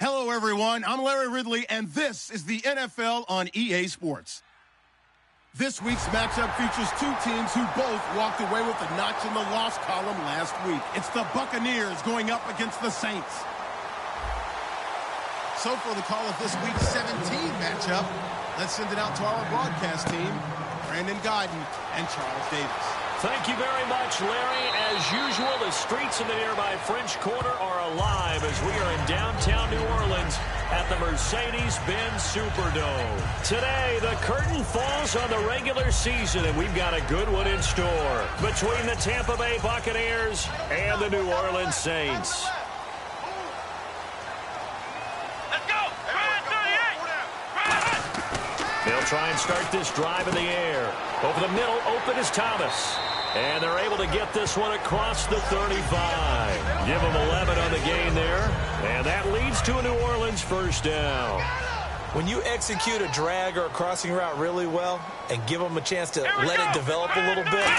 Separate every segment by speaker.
Speaker 1: Hello, everyone. I'm Larry Ridley, and this is the NFL on EA Sports. This week's matchup features two teams who both walked away with a notch in the loss column last week. It's the Buccaneers going up against the Saints. So for the call of this week's 17 matchup, let's send it out to our broadcast team, Brandon Guyton and Charles Davis.
Speaker 2: Thank you very much, Larry. As usual, the streets in the nearby French Quarter are alive as we are in downtown New Orleans at the Mercedes-Benz Superdome. Today, the curtain falls on the regular season, and we've got a good one in store between the Tampa Bay Buccaneers and the New Orleans Saints. They'll try and start this drive in the air. Over the middle, open is Thomas. And they're able to get this one across the 35. Give them 11 on the gain there. And that leads to a New Orleans first down.
Speaker 3: When you execute a drag or a crossing route really well and give them a chance to let it develop a little bit,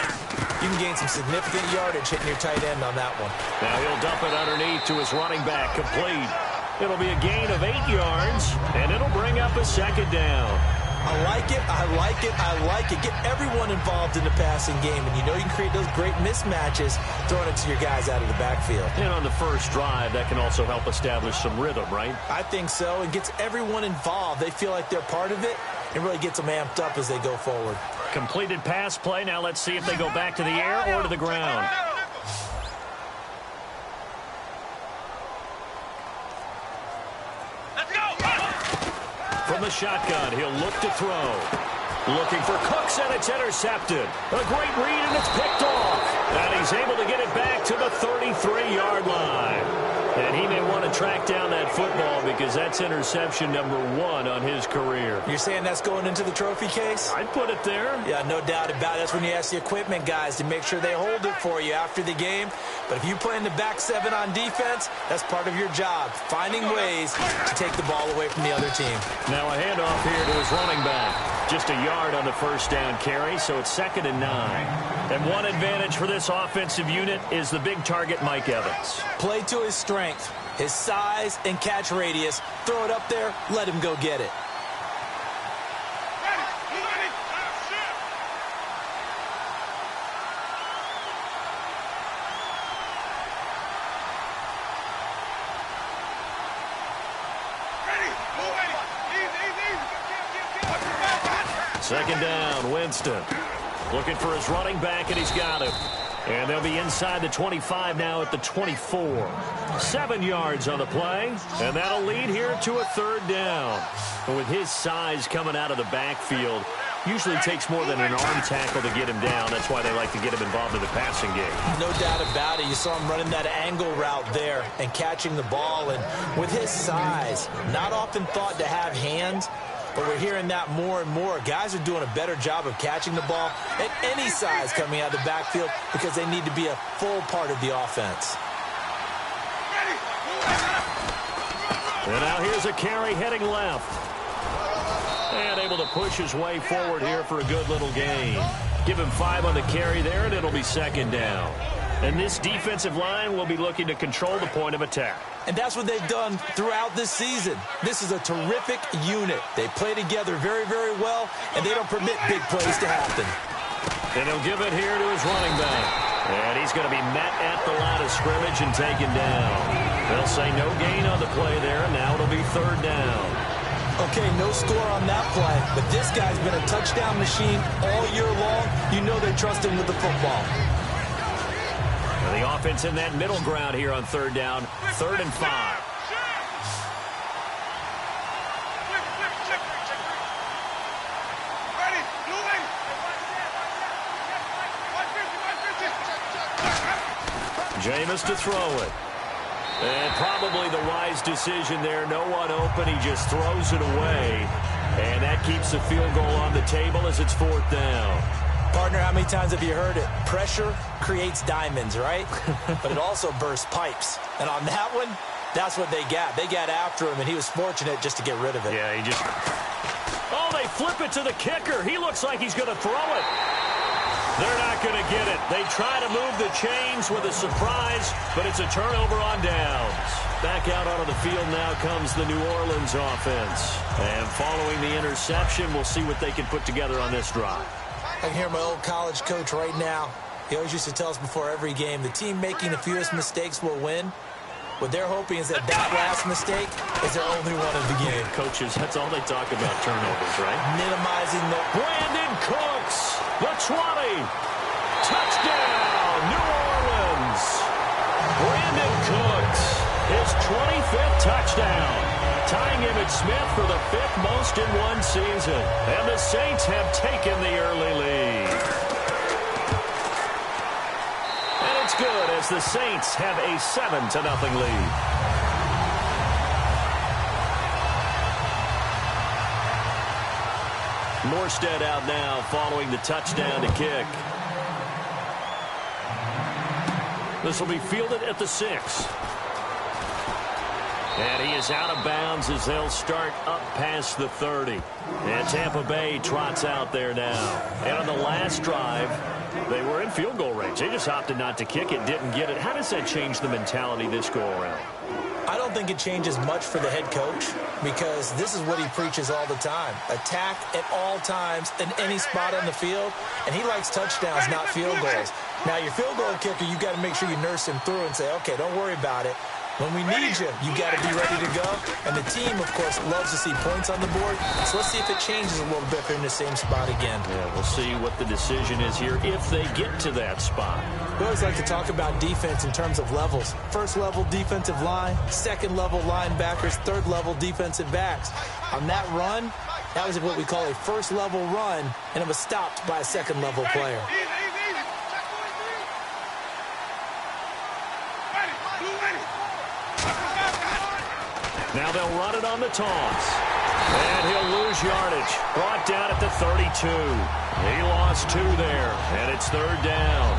Speaker 3: you can gain some significant yardage hitting your tight end on that one.
Speaker 2: Now he'll dump it underneath to his running back, complete. It'll be a gain of 8 yards, and it'll bring up a second down.
Speaker 3: I like it, I like it, I like it. Get everyone involved in the passing game, and you know you can create those great mismatches throwing it to your guys out of the backfield.
Speaker 2: And on the first drive, that can also help establish some rhythm, right?
Speaker 3: I think so. It gets everyone involved. They feel like they're part of it, and really gets them amped up as they go forward.
Speaker 2: Completed pass play. Now let's see if they go back to the air or to the ground. From the shotgun, he'll look to throw. Looking for Cooks, and it's intercepted. A great read, and it's picked off. And he's able to get it back to the 33-yard line. And he may want to track down that football because that's interception number 1 on his career.
Speaker 3: You're saying that's going into the trophy case?
Speaker 2: I'd put it there.
Speaker 3: Yeah, no doubt about it. That's when you ask the equipment guys to make sure they hold it for you after the game. But if you play in the back 7 on defense, that's part of your job, finding ways to take the ball away from the other team.
Speaker 2: Now a handoff here to his running back. Just a yard on the first down carry, so it's 2nd and 9. And one advantage for this offensive unit is the big target, Mike Evans.
Speaker 3: Play to his strength, his size and catch radius. Throw it up there, let him go get it.
Speaker 2: Second down, Winston. Looking for his running back, and he's got him. And they'll be inside the 25 now at the 24. 7 yards on the play, and that'll lead here to a 3rd down. And with his size coming out of the backfield, usually takes more than an arm tackle to get him down. That's why they like to get him involved in the passing game.
Speaker 3: No doubt about it. You saw him running that angle route there and catching the ball. And with his size, not often thought to have hands, but we're hearing that more and more. Guys are doing a better job of catching the ball at any size coming out of the backfield because they need to be a full part of the offense.
Speaker 2: And now here's a carry heading left. And able to push his way forward here for a good little gain. Give him 5 on the carry there, and it'll be 2nd down. And this defensive line will be looking to control the point of attack.
Speaker 3: And that's what they've done throughout this season. This is a terrific unit. They play together very, very well, and they don't permit big plays to happen.
Speaker 2: And he'll give it here to his running back. And he's going to be met at the line of scrimmage and taken down. They'll say no gain on the play there, and now it'll be 3rd down.
Speaker 3: Okay, no score on that play, but this guy's been a touchdown machine all year long. You know they trust him with the football.
Speaker 2: And the offense in that middle ground here on 3rd down, 3rd and 5. Jameis to throw it. And probably the wise decision there. No one open. He just throws it away. And that keeps the field goal on the table as it's 4th down.
Speaker 3: Partner, how many times have you heard it? Pressure creates diamonds, right? But it also bursts pipes. And on that one, that's what they got. They got after him, and he was fortunate just to get rid of it.
Speaker 2: Yeah, he just... Oh, they flip it to the kicker. He looks like he's going to throw it. They're not going to get it. They try to move the chains with a surprise, but it's a turnover on downs. Back out onto the field now comes the New Orleans offense. And following the interception, we'll see what they can put together on this drive.
Speaker 3: I can hear my old college coach right now. He always used to tell us before every game, the team making the fewest mistakes will win. What they're hoping is that last mistake is their only one of the game.
Speaker 2: Coaches, that's all they talk about, turnovers, right?
Speaker 3: Minimizing the...
Speaker 2: Brandon Cooks, the 20. Touchdown, New Orleans. Brandon Cooks, his 25th touchdown. Tying Emmitt Smith for the 5th most in one season. And the Saints have taken the early lead. Good as the Saints have a 7-0 lead. Morstead out now following the touchdown to kick. This will be fielded at the 6. And he is out of bounds as they'll start up past the 30. And Tampa Bay trots out there now. And on the last drive, they were in field goal range. They just opted not to kick it, didn't get it. How does that change the mentality this go-around?
Speaker 3: I don't think it changes much for the head coach because this is what he preaches all the time. Attack at all times in any spot on the field, and he likes touchdowns, not field goals. Now, your field goal kicker, you got to make sure you nurse him through and say, okay, don't worry about it. When we need you, you got to be ready to go. And the team, of course, loves to see points on the board. So let's see if it changes a little bit if they're in the same spot again.
Speaker 2: Yeah, we'll see what the decision is here if they get to that spot.
Speaker 3: We always like to talk about defense in terms of levels. First level defensive line, second level linebackers, third level defensive backs. On that run, that was what we call a first level run, and it was stopped by a second level player.
Speaker 2: Now they'll run it on the toss. And he'll lose yardage. Brought down at the 32. He lost 2 there, and it's 3rd down.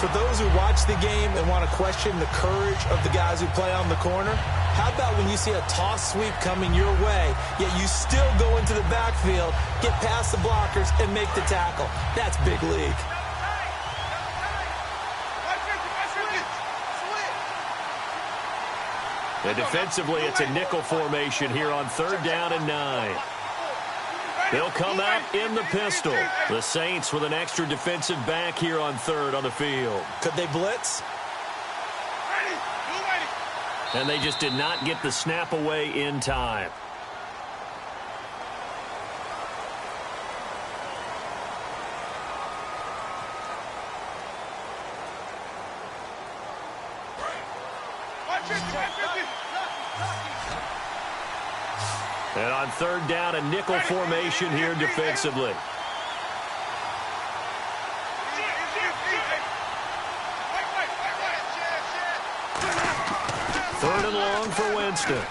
Speaker 3: For those who watch the game and want to question the courage of the guys who play on the corner, how about when you see a toss sweep coming your way, yet you still go into the backfield, get past the blockers, and make the tackle? That's big league.
Speaker 2: And defensively, it's a nickel formation here on 3rd down and 9. They'll come out in the pistol. The Saints with an extra defensive back here on 3rd on the field.
Speaker 3: Could they blitz?
Speaker 2: And they just did not get the snap away in time. And on 3rd down, a nickel formation here defensively. 3rd and long for Winston.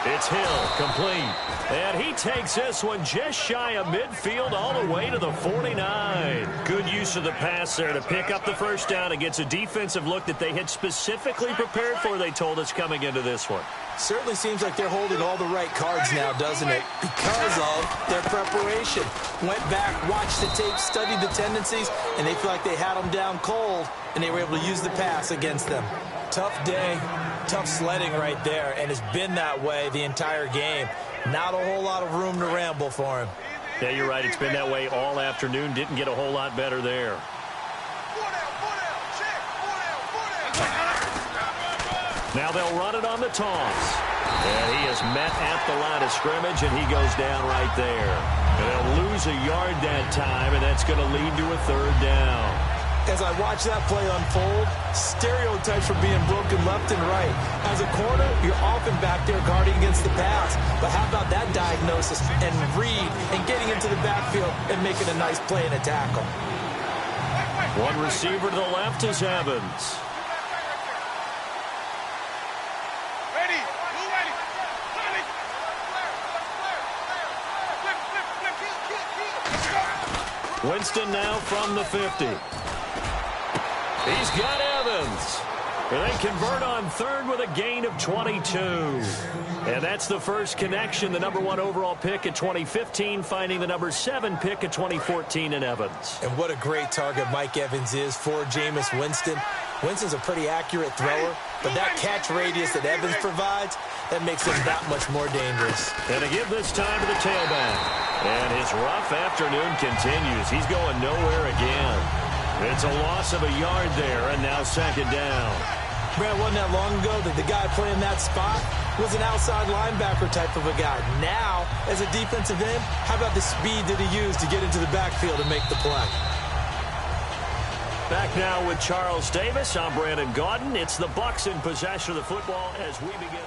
Speaker 2: It's Hill, complete. And he takes this one just shy of midfield all the way to the 49. Good use of the pass there to pick up the 1st down. It gets a defensive look that they had specifically prepared for, they told us, coming into this one.
Speaker 3: Certainly seems like they're holding all the right cards now, doesn't it? Because of their preparation. Went back, watched the tape, studied the tendencies, and they feel like they had them down cold, and they were able to use the pass against them. Tough day, tough sledding right there, and it's been that way the entire game. Not a whole lot of room to ramble for him.
Speaker 2: Yeah, you're right. It's been that way all afternoon. Didn't get a whole lot better there. Now they'll run it on the toss. And he is met at the line of scrimmage, and he goes down right there. And they'll lose a yard that time, and that's going to lead to a 3rd down.
Speaker 3: As I watch that play unfold, stereotypes are being broken left and right. As a corner, you're often back there guarding against the pass. But how about that diagnosis and read and getting into the backfield and making a nice play and a tackle?
Speaker 2: One receiver to the left is Evans. Winston now from the 50. He's got Evans. And they convert on third with a gain of 22. And that's the first connection. The #1 overall pick in 2015 finding the #7 pick in 2014 in Evans.
Speaker 3: And what a great target Mike Evans is for Jameis Winston. Winston's a pretty accurate thrower, but that catch radius that Evans provides, that makes him that much more dangerous.
Speaker 2: And to give this time to the tailback. And his rough afternoon continues. He's going nowhere again. It's a loss of a yard there, and now second down.
Speaker 3: Brad, wasn't that long ago that the guy playing that spot was an outside linebacker type of a guy. Now, as a defensive end, how about the speed that he used to get into the backfield and make the play?
Speaker 2: Back now with Charles Davis. I'm Brandon Gaudin. It's the Bucs in possession of the football as we begin.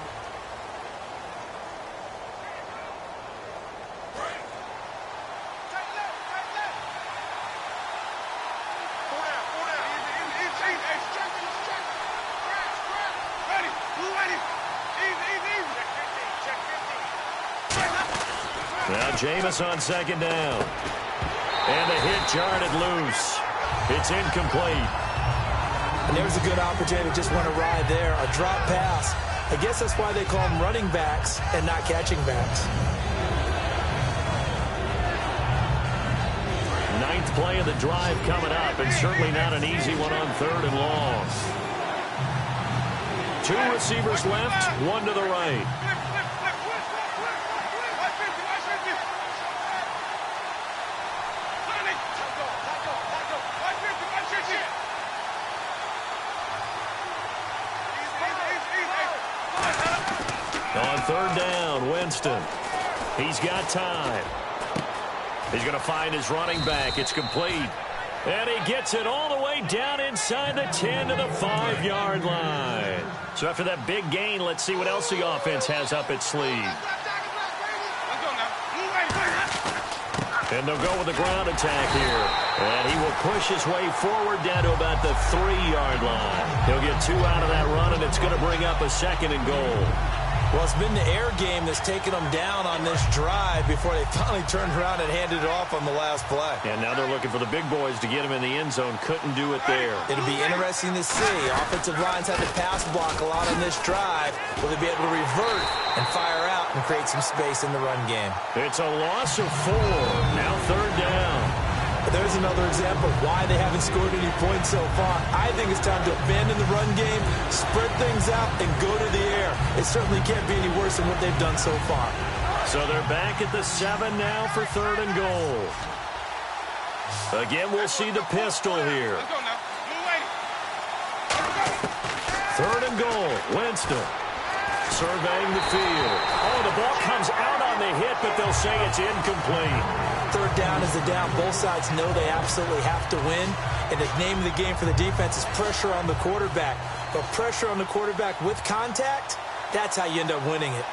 Speaker 2: Now Jameis on second down. And the hit jarred it loose. It's incomplete.
Speaker 3: And there's a good opportunity to just want to ride there. A drop pass. I guess that's why they call them running backs and not catching backs.
Speaker 2: Ninth play of the drive coming up, and certainly not an easy one on third and long. Two receivers left, one to the right. On third down, Winston. He's got time. He's going to find his running back. It's complete. And he gets it all the way down inside the 10 to the 5-yard line. So after that big gain, let's see what else the offense has up its sleeve. And they'll go with the ground attack here. And he will push his way forward down to about the 3-yard line. He'll get 2 out of that run, and it's going to bring up a second and goal.
Speaker 3: Well, it's been the air game that's taken them down on this drive before they finally turned around and handed it off on the last play.
Speaker 2: And now they're looking for the big boys to get him in the end zone. Couldn't do it there.
Speaker 3: It'll be interesting to see. Offensive lines had to pass block a lot on this drive. Will they be able to revert and fire out and create some space in the run game?
Speaker 2: It's a loss of 4. Now third down.
Speaker 3: There's another example of why they haven't scored any points so far. I think it's time to abandon the run game, spread things out, and go to the air. It certainly can't be any worse than what they've done so far.
Speaker 2: So they're back at the 7 now for third and goal. Again, we'll see the pistol here. Third and goal, Winston. Surveying the field. Oh, the ball comes out on the hit, but they'll say it's incomplete.
Speaker 3: Third down is a down. Both sides know they absolutely have to win. And the name of the game for the defense is pressure on the quarterback. But pressure on the quarterback with contact, that's how you end up winning it.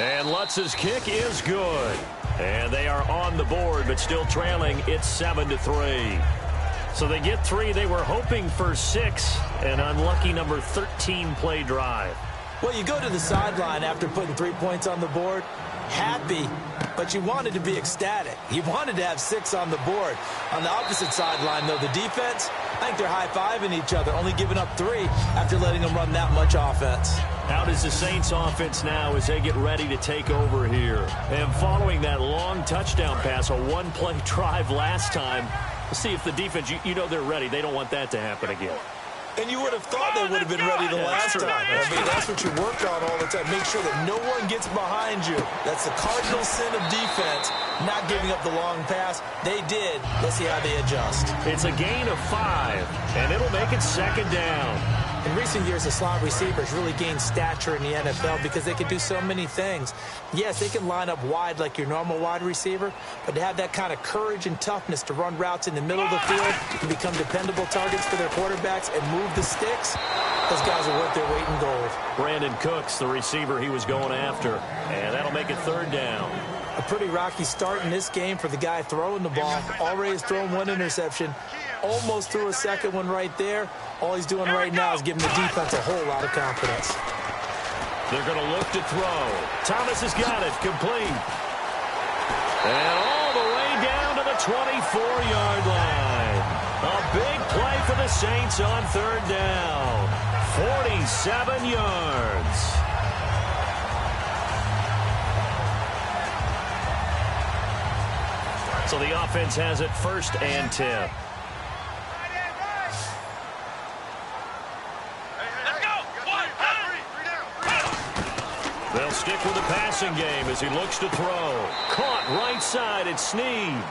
Speaker 2: And Lutz's kick is good. And they are on the board, but still trailing. It's 7-3. So they get 3. They were hoping for 6. An unlucky number 13 play drive.
Speaker 3: Well, you go to the sideline after putting 3 points on the board, happy, but you wanted to be ecstatic. You wanted to have 6 on the board. On the opposite sideline, though, the defense, I think they're high-fiving each other, only giving up 3 after letting them run that much offense.
Speaker 2: How does the Saints offense now as they get ready to take over here? And following that long touchdown pass, a one-play drive last time, we'll see if the defense, you know they're ready. They don't want that to happen again.
Speaker 3: And you would have thought they would have been ready the last time. I mean, that's what you work on all the time. Make sure that no one gets behind you. That's the cardinal sin of defense, not giving up the long pass. They did. Let's see how they adjust.
Speaker 2: It's a gain of 5, and it'll make it second down.
Speaker 3: In recent years, the slot receivers really gained stature in the NFL because they can do so many things. Yes, they can line up wide like your normal wide receiver, but to have that kind of courage and toughness to run routes in the middle of the field and become dependable targets for their quarterbacks and move the sticks, those guys are worth their weight in gold.
Speaker 2: Brandon Cooks, the receiver he was going after, and that'll make it third down.
Speaker 3: A pretty rocky start in this game for the guy throwing the ball. Already has thrown 1 interception. Almost threw a second one right there. All he's doing right now is giving the defense a whole lot of confidence.
Speaker 2: They're going to look to throw. Thomas has got it. Complete. And all the way down to the 24-yard line. A big play for the Saints on third down. 47 yards. So the offense has it 1st and 10. They'll stick with the passing game as he looks to throw. Caught right side. It's Snead.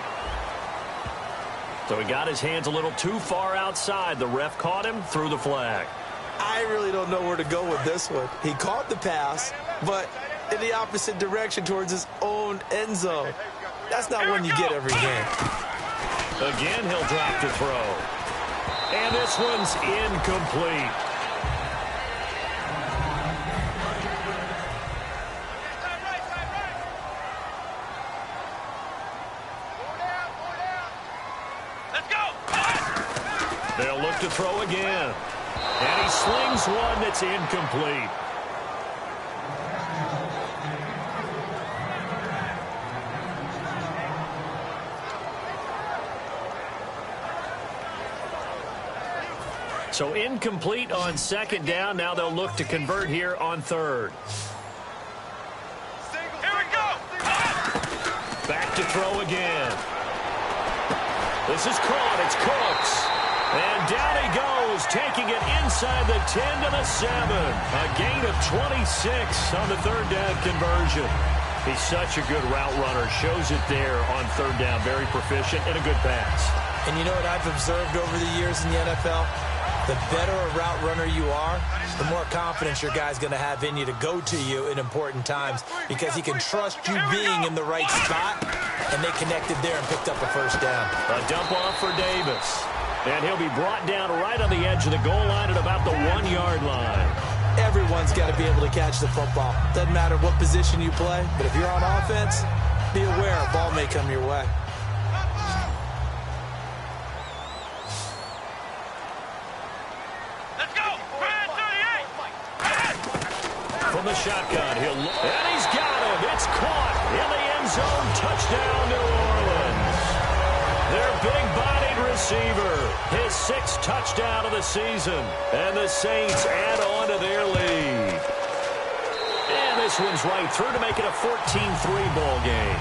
Speaker 2: So he got his hands a little too far outside. The ref caught him, threw the flag.
Speaker 3: I really don't know where to go with this one. He caught the pass, but in the opposite direction towards his own end zone. That's not one you get every game.
Speaker 2: Again, he'll drop to throw. And this one's incomplete. They'll look to throw again. And he slings one that's incomplete. So incomplete on 2nd down. Now they'll look to convert here on 3rd.
Speaker 4: Here we go.
Speaker 2: Back to throw again. This is caught. It's Cooks. And down he goes, taking it inside the 10 to the 7. A gain of 26 on the 3rd down conversion. He's such a good route runner. Shows it there on 3rd down. Very proficient and a good pass.
Speaker 3: And you know what I've observed over the years in the NFL? The better a route runner you are, the more confidence your guy's going to have in you to go to you in important times because he can trust you being in the right spot, and they connected there and picked up a 1st down.
Speaker 2: A dump off for Davis. And he'll be brought down right on the edge of the goal line at about the 1-yard line.
Speaker 3: Everyone's got to be able to catch the football. Doesn't matter what position you play, but if you're on offense, be aware a ball may come your way.
Speaker 4: Let's go. Brad 38.
Speaker 2: From the shotgun, he'll look. And he's got him. It's caught in the end zone. Touchdown, New Orleans. Their big-bodied receiver, his 6th touchdown of the season. And the Saints add on to their lead. And this one's right through to make it a 14-3 ball game.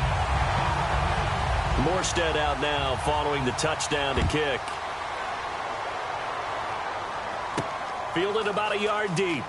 Speaker 2: Morstead out now following the touchdown to kick. Fielded about a yard deep.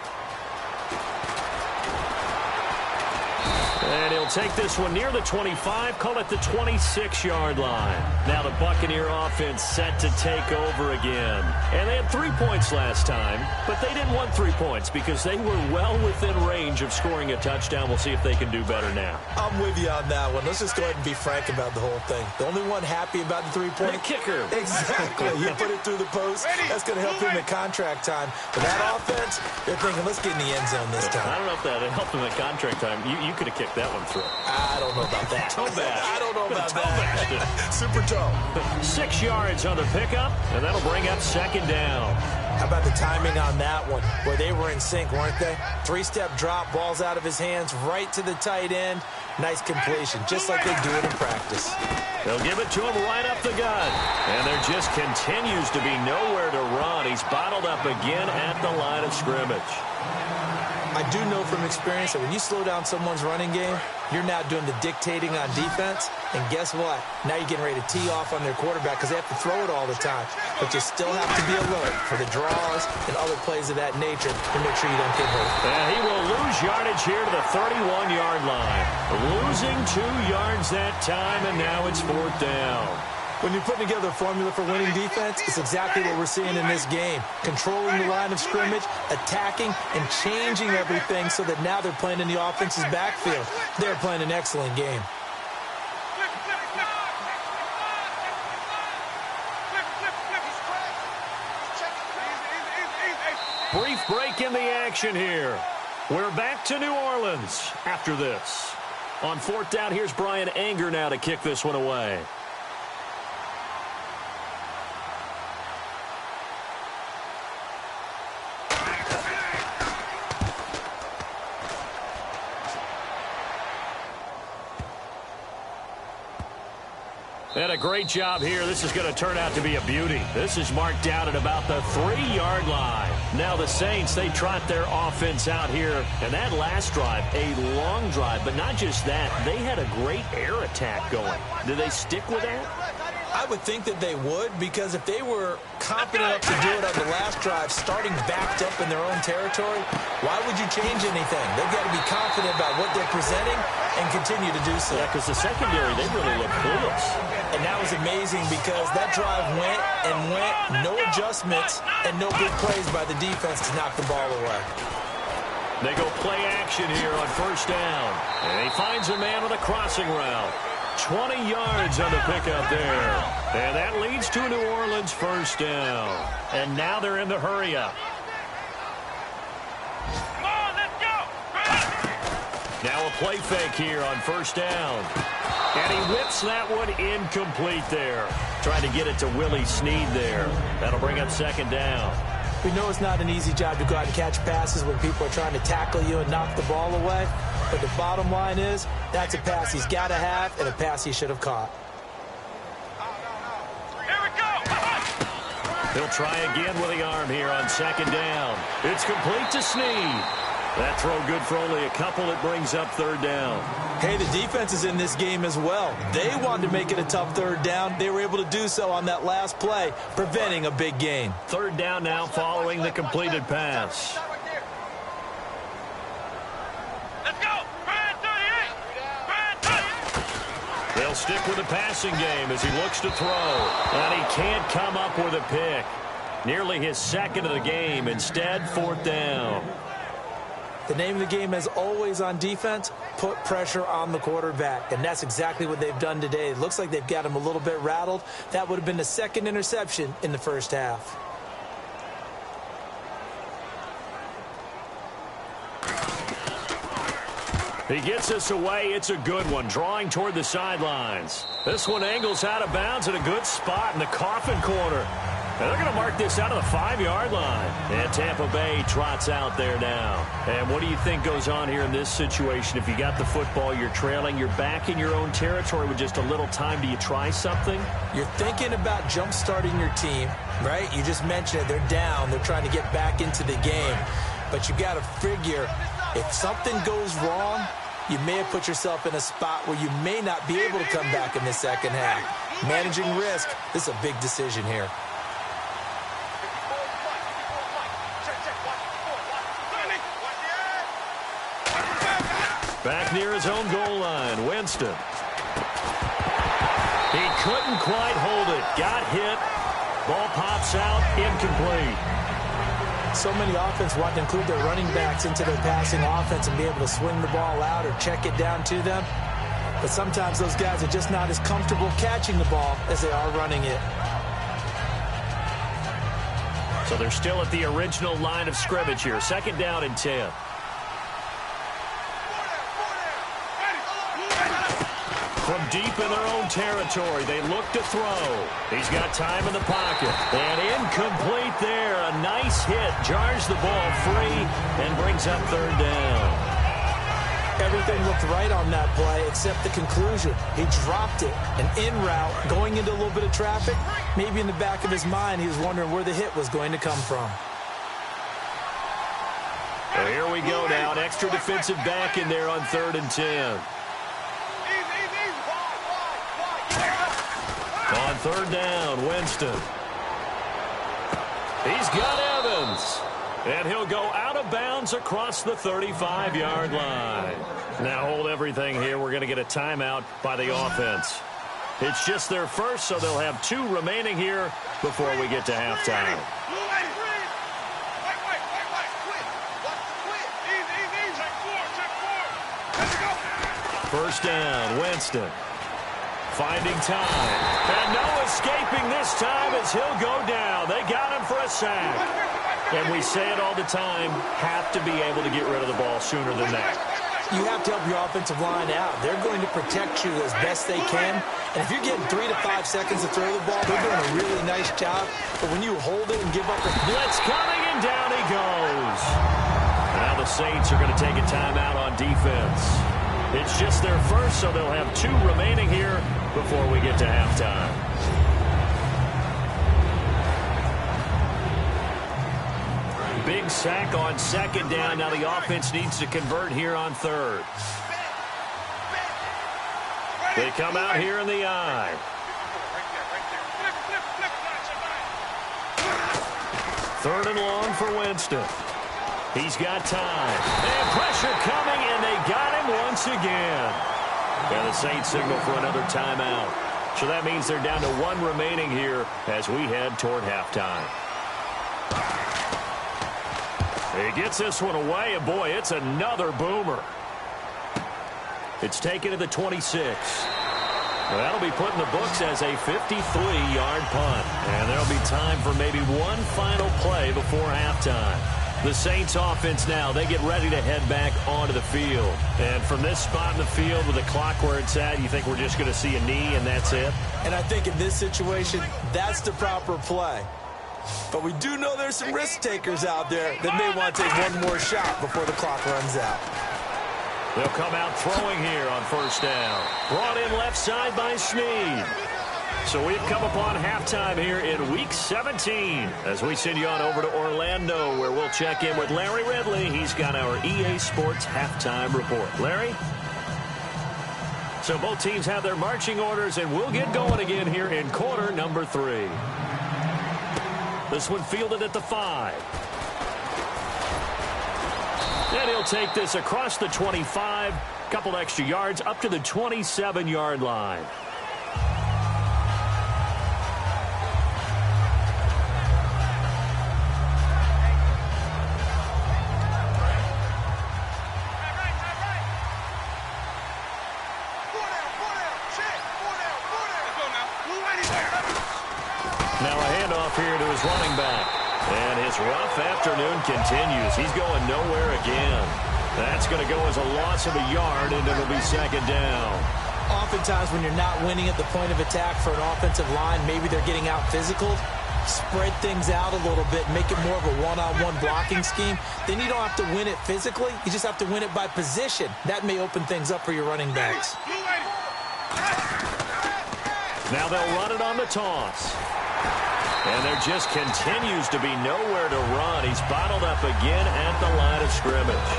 Speaker 2: And he'll take this one near the 25, call it the 26-yard line. Now the Buccaneer offense set to take over again. And they had 3 points last time, but they didn't want 3 points because they were well within range of scoring a touchdown. We'll see if they can do better now.
Speaker 3: I'm with you on that one. Let's just go ahead and be frank about the whole thing. The only one happy about the 3-point.
Speaker 2: The kicker.
Speaker 3: Exactly. He put it through the post. That's going to help him at contract time. But that offense, they're thinking, let's get in the end zone this time.
Speaker 2: I don't know if that helped him at contract time. You could have kicked that one through.
Speaker 3: I don't know about that.
Speaker 2: Toe bash.
Speaker 3: I don't know about
Speaker 2: Toe
Speaker 3: that.
Speaker 2: bash.
Speaker 3: Super toe.
Speaker 2: 6 yards on the pickup, and that'll bring up 2nd down.
Speaker 3: How about the timing on that one, where they were in sync, weren't they? 3-step drop, balls out of his hands, right to the tight end. Nice completion, just like they do it in practice.
Speaker 2: They'll give it to him right up the gut. And there just continues to be nowhere to run. He's bottled up again at the line of scrimmage.
Speaker 3: I do know from experience that when you slow down someone's running game, you're now doing the dictating on defense. And guess what? Now you're getting ready to tee off on their quarterback because they have to throw it all the time. But you still have to be alert for the draws and other plays of that nature to make sure you don't get hurt.
Speaker 2: And he will lose yardage here to the 31-yard line. Losing 2 yards that time, and now it's 4th down.
Speaker 3: When you're putting together a formula for winning defense, it's exactly what we're seeing in this game. Controlling the line of scrimmage, attacking, and changing everything so that now they're playing in the offense's backfield. They're playing an excellent game.
Speaker 2: Brief break in the action here. We're back to New Orleans after this. On 4th down, here's Brian Anger now to kick this one away. And a great job here. This is going to turn out to be a beauty. This is marked down at about the 3-yard line. Now the Saints, they trot their offense out here. And that last drive, a long drive. But not just that, they had a great air attack going. Do they stick with that?
Speaker 3: I would think that they would, because if they were confident enough to do it on the last drive, starting backed up in their own territory, why would you change anything? They've got to be confident about what they're presenting and continue to do so.
Speaker 2: Yeah, because the secondary, they really look clueless.
Speaker 3: And that was amazing because that drive went and went, no adjustments, and no big plays by the defense to knock the ball away.
Speaker 2: They go play action here on first down. And he finds a man with a crossing route. 20 yards on the pickup there. And that leads to a New Orleans first down. And now they're in the hurry-up.
Speaker 4: Come on, let's go.
Speaker 2: Now a play fake here on first down. And he whips that one incomplete there. Trying to get it to Willie Snead there. That'll bring up second down.
Speaker 3: We know it's not an easy job to go out and catch passes when people are trying to tackle you and knock the ball away. But the bottom line is, that's a pass he's got to have and a pass he should have caught.
Speaker 4: Here we go.
Speaker 2: He'll try again with the arm here on second down. It's complete to Snead. That throw good for only a couple. It brings up third down.
Speaker 3: Hey, the defense is in this game as well. They wanted to make it a tough third down. They were able to do so on that last play, preventing a big gain.
Speaker 2: Third down now following the completed pass.
Speaker 4: Let's go. Brand 38. Brand 38.
Speaker 2: They'll stick with the passing game as he looks to throw. And he can't come up with a pick. Nearly his second of the game. Instead, fourth down.
Speaker 3: The name of the game, as always on defense, put pressure on the quarterback. And that's exactly what they've done today. It looks like they've got him a little bit rattled. That would have been the second interception in the first half.
Speaker 2: He gets us away. It's a good one. Drawing toward the sidelines. This one angles out of bounds at a good spot in the coffin corner. And they're going to mark this out of the 5-yard line. And Tampa Bay trots out there now. And what do you think goes on here in this situation? If you got the football, you're trailing, you're back in your own territory with just a little time. Do you try something?
Speaker 3: You're thinking about jump-starting your team, right? You just mentioned it. They're down. They're trying to get back into the game. But you got to figure, if something goes wrong, you may have put yourself in a spot where you may not be able to come back in the second half. Managing risk, this is a big decision here.
Speaker 2: Back near his own goal line, Winston. He couldn't quite hold it. Got hit. Ball pops out, incomplete.
Speaker 3: So many offense want to include their running backs into their passing offense and be able to swing the ball out or check it down to them. But sometimes those guys are just not as comfortable catching the ball as they are running it.
Speaker 2: So they're still at the original line of scrimmage here. Second down and 10. From deep in their own territory, they look to throw. He's got time in the pocket. And incomplete there. A nice hit. Jars the ball free and brings up third down.
Speaker 3: Everything looked right on that play except the conclusion. He dropped it. An in route, going into a little bit of traffic. Maybe in the back of his mind, he was wondering where the hit was going to come from.
Speaker 2: Well, here we go now. An extra defensive back in there on 3rd and 10. On 3rd down, Winston. He's got Evans. And he'll go out of bounds across the 35-yard line. Now hold everything here. We're going to get a timeout by the offense. It's just their first, so they'll have 2 remaining here before we get to halftime. First down, Winston. Finding time. And no escaping this time as he'll go down. They got him for a sack. And we say it all the time, have to be able to get rid of the ball sooner than that.
Speaker 3: You have to help your offensive line out. They're going to protect you as best they can. And if you're getting 3 to 5 seconds to throw the ball, they're doing a really nice job. But when you hold it and give up a
Speaker 2: blitz coming, and down he goes. Now the Saints are going to take a timeout on defense. It's just their first, so they'll have 2 remaining here before we get to halftime. Big sack on second down. Now the offense needs to convert here on third. They come out here in the eye. Third and long for Winston. He's got time. And pressure coming, and they got him once again. And the Saints signal for another timeout. So that means they're down to 1 remaining here as we head toward halftime. He gets this one away, and boy, it's another boomer. It's taken to the 26. That'll be put in the books as a 53-yard punt. And there'll be time for maybe one final play before halftime. The Saints offense now, they get ready to head back onto the field. And from this spot in the field with the clock where it's at, you think we're just going to see a knee and that's it?
Speaker 3: And I think in this situation, that's the proper play. But we do know there's some risk takers out there that may want to take one more shot before the clock runs out.
Speaker 2: They'll come out throwing here on first down. Brought in left side by Snead. So we've come upon halftime here in Week 17 as we send you on over to Orlando where we'll check in with Larry Ridley. He's got our EA Sports halftime report. Larry? So both teams have their marching orders, and we'll get going again here in quarter number 3. This one fielded at the 5. And he'll take this across the 25, couple extra yards up to the 27-yard line. Now a handoff here to his running back. And his rough afternoon continues. He's going nowhere again. That's going to go as a loss of a yard, and it'll be second down.
Speaker 3: Oftentimes when you're not winning at the point of attack for an offensive line, maybe they're getting out physical. Spread things out a little bit, make it more of a one-on-one blocking scheme. Then you don't have to win it physically. You just have to win it by position. That may open things up for your running backs.
Speaker 2: Now they'll run it on the toss. And there just continues to be nowhere to run. He's bottled up again at the line of scrimmage.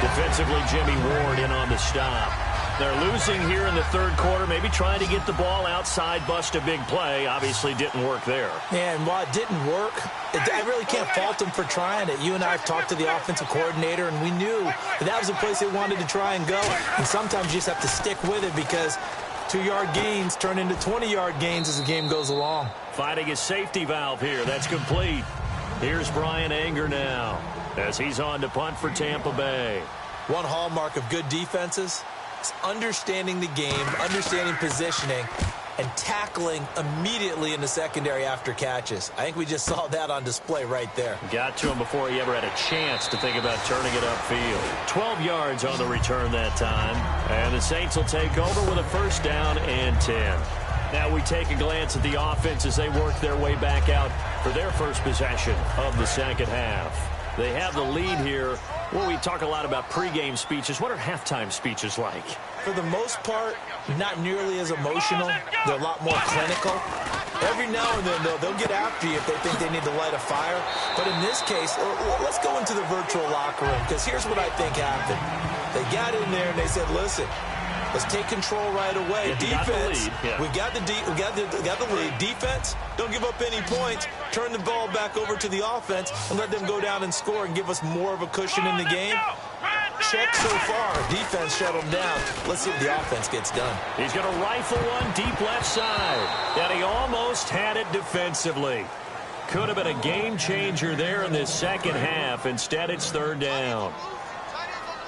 Speaker 2: Defensively, Jimmy Ward in on the stop. They're losing here in the third quarter, maybe trying to get the ball outside, bust a big play. Obviously didn't work there.
Speaker 3: Yeah, and while it didn't work, I really can't fault them for trying it. You and I have talked to the offensive coordinator, and we knew that was the place they wanted to try and go. And sometimes you just have to stick with it because 2-yard gains turn into 20-yard gains as the game goes along.
Speaker 2: Finding his safety valve here. That's complete. Here's Brian Anger now as he's on to punt for Tampa Bay.
Speaker 3: One hallmark of good defenses is understanding the game, understanding positioning, and tackling immediately in the secondary after catches. I think we just saw that on display right there.
Speaker 2: Got to him before he ever had a chance to think about turning it upfield. 12 yards on the return that time. And the Saints will take over with a first down and 10. Now we take a glance at the offense as they work their way back out for their first possession of the second half. They have the lead here. Well, we talk a lot about pregame speeches. What are halftime speeches like?
Speaker 3: For the most part, not nearly as emotional. They're a lot more clinical. Every now and then, though, they'll get after you if they think they need to light a fire. But in this case, let's go into the virtual locker room, because here's what I think happened. They got in there and they said, listen, let's take control right away. Defense, we got the lead. Defense, don't give up any points. Turn the ball back over to the offense and let them go down and score and give us more of a cushion in the game. Check so far. Defense shut them down. Let's see what the offense gets done.
Speaker 2: He's going to rifle one deep left side. And he almost had it defensively. Could have been a game changer there in this second half. Instead, it's third down.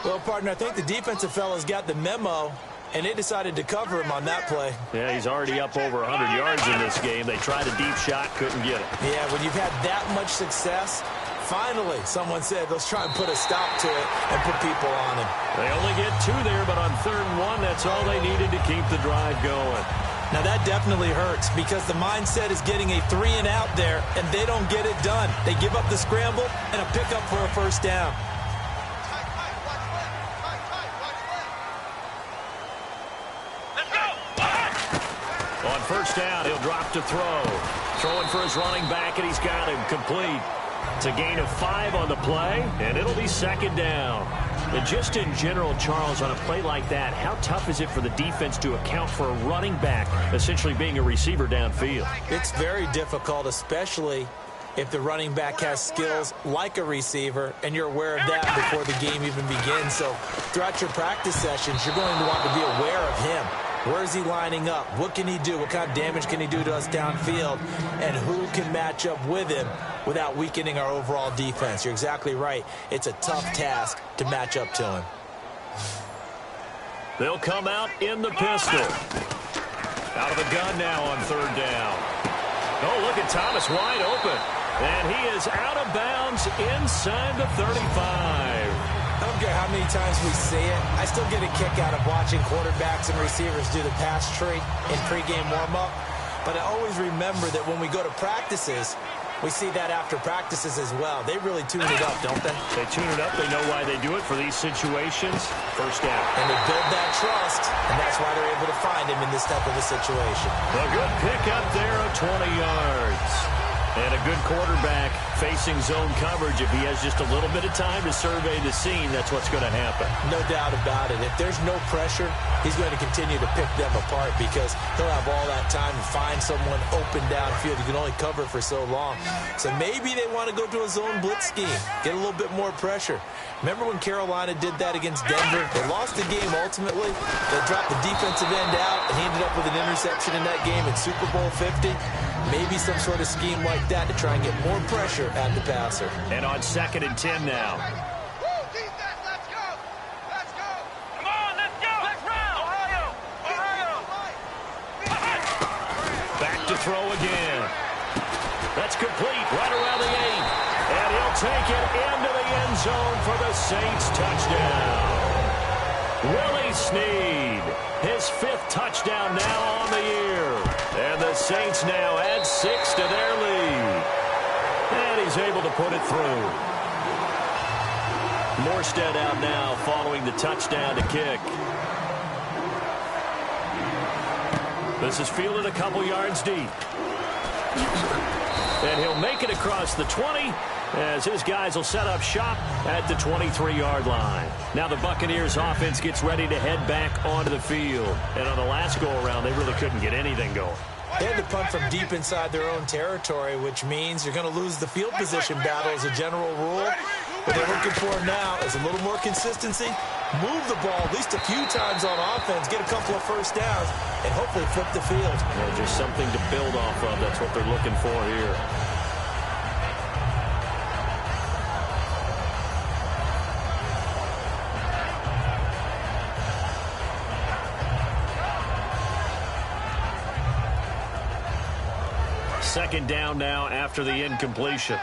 Speaker 3: Well, partner, I think the defensive fellas got the memo, and they decided to cover him on that play.
Speaker 2: Yeah, he's already up over 100 yards in this game. They tried a deep shot, couldn't get it.
Speaker 3: Yeah, when you've had that much success, finally, someone said, let's try and put a stop to it and put people on him.
Speaker 2: They only get 2 there, but on third and 1, that's all they needed to keep the drive going.
Speaker 3: Now, that definitely hurts because the mindset is getting a 3-and-out there, and they don't get it done. They give up the scramble and a pickup for a first down.
Speaker 2: first down. He'll drop to throw. Throwing for his running back, and he's got him complete. It's a gain of 5 on the play, and it'll be second down. And just in general, Charles, on a play like that, how tough is it for the defense to account for a running back essentially being a receiver downfield?
Speaker 3: It's very difficult, especially if the running back has skills like a receiver, and you're aware of that before the game even begins. So throughout your practice sessions, you're going to want to be aware of him. Where is he lining up? What can he do? What kind of damage can he do to us downfield? And who can match up with him without weakening our overall defense? You're exactly right. It's a tough task to match up to him.
Speaker 2: They'll come out in the pistol. Out of the gun now on third down. Oh, look at Thomas wide open. And he is out of bounds inside the 35.
Speaker 3: I don't care how many times we see it. I still get a kick out of watching quarterbacks and receivers do the pass tree in pregame warm-up. But I always remember that when we go to practices, we see that after practices as well. They really tune it up, don't they?
Speaker 2: They tune it up. They know why they do it for these situations. First down.
Speaker 3: And they build that trust, and that's why they're able to find him in this type of a situation.
Speaker 2: A good pick up there of 20 yards. And a good quarterback facing zone coverage. If he has just a little bit of time to survey the scene, that's what's going to happen.
Speaker 3: No doubt about it. If there's no pressure, he's going to continue to pick them apart because he'll have all that time to find someone open downfield. You can only cover for so long. So maybe they want to go to a zone blitz scheme, get a little bit more pressure. Remember when Carolina did that against Denver? They lost the game ultimately. They dropped the defensive end out, and he ended up with an interception in that game in Super Bowl 50. Maybe some sort of scheme like that to try and get more pressure at the passer.
Speaker 2: And on 2nd and 10 now.
Speaker 4: Defense, let's go! Let's go! Come on, let's go! Let's round! Ohio!
Speaker 2: Back to throw again. That's complete right around the 8. And he'll take it into the end zone for the Saints touchdown. Willie Snead, his 5th touchdown now on the year. And the Saints now add 6 to their lead. And he's able to put it through. Morstead out now following the touchdown to kick. This is fielded a couple yards deep. And he'll make it across the 20 as his guys will set up shop at the 23-yard line. Now the Buccaneers offense gets ready to head back onto the field. And on the last go-around, they really couldn't get anything going.
Speaker 3: They had to punt from deep inside their own territory, which means you're going to lose the field position battle as a general rule. What they're looking for now is a little more consistency, move the ball at least a few times on offense, get a couple of first downs, and hopefully flip the field.
Speaker 2: Yeah, just something to build off of. That's what they're looking for here. Second down now after the incompletion.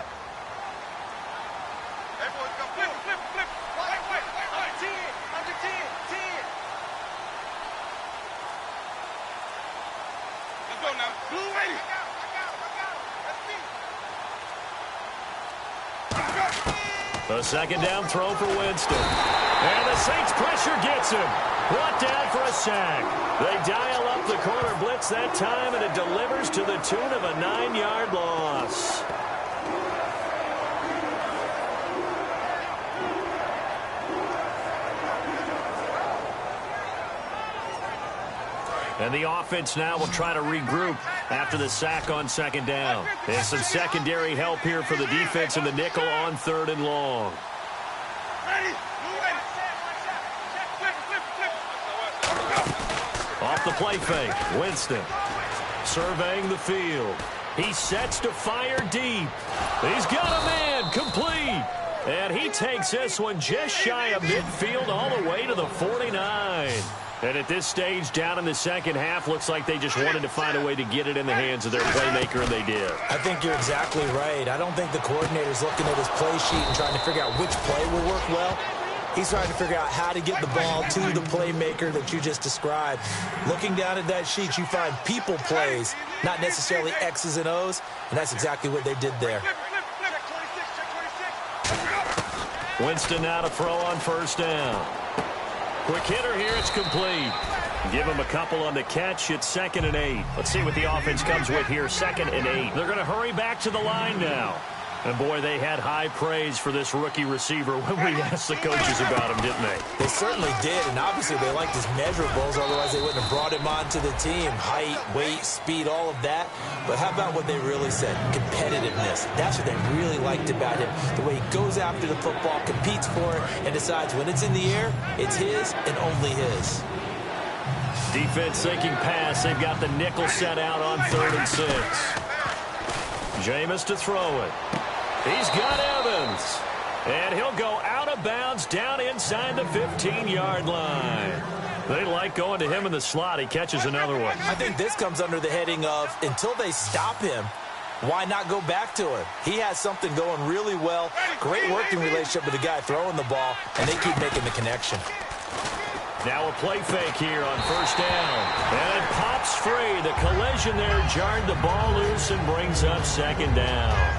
Speaker 4: Everyone go flip. Under 10. Let's go now. Blue ready.
Speaker 2: The second down throw for Winston. And the Saints pressure gets him. Brought down for a sack. They dial up the corner blitz that time, and it delivers to the tune of a 9-yard loss. And the offense now will try to regroup after the sack on second down. And some secondary help here for the defense in the nickel on 3rd and long.
Speaker 4: Ready.
Speaker 2: Off the play fake, Winston surveying the field. He sets to fire deep. He's got a man, complete. And he takes this one just shy of midfield all the way to the 49. And at this stage, down in the second half, looks like they just wanted to find a way to get it in the hands of their playmaker, and they did.
Speaker 3: I think you're exactly right. I don't think the coordinator's looking at his play sheet and trying to figure out which play will work well. He's trying to figure out how to get the ball to the playmaker that you just described. Looking down at that sheet, you find people plays, not necessarily X's and O's, and that's exactly what they did there.
Speaker 2: Winston now to throw on first down. Quick hitter here. It's complete. Give him a couple on the catch. It's 2nd and 8. Let's see what the offense comes with here. 2nd and 8. They're going to hurry back to the line now. And, boy, they had high praise for this rookie receiver when we asked the coaches about him, didn't they?
Speaker 3: They certainly did, and obviously they liked his measurables. Otherwise, they wouldn't have brought him onto the team. Height, weight, speed, all of that. But how about what they really said? Competitiveness. That's what they really liked about him. The way he goes after the football, competes for it, and decides when it's in the air, it's his and only his.
Speaker 2: Defense thinking pass. They've got the nickel set out on 3rd and 6. Jameis to throw it. He's got Evans. And he'll go out of bounds down inside the 15-yard line. They like going to him in the slot. He catches another one.
Speaker 3: I think this comes under the heading of until they stop him, why not go back to him? He has something going really well. Great working relationship with the guy throwing the ball, and they keep making the connection.
Speaker 2: Now a play fake here on 1st down. And it pops free. The collision there jarred the ball loose and brings up 2nd down.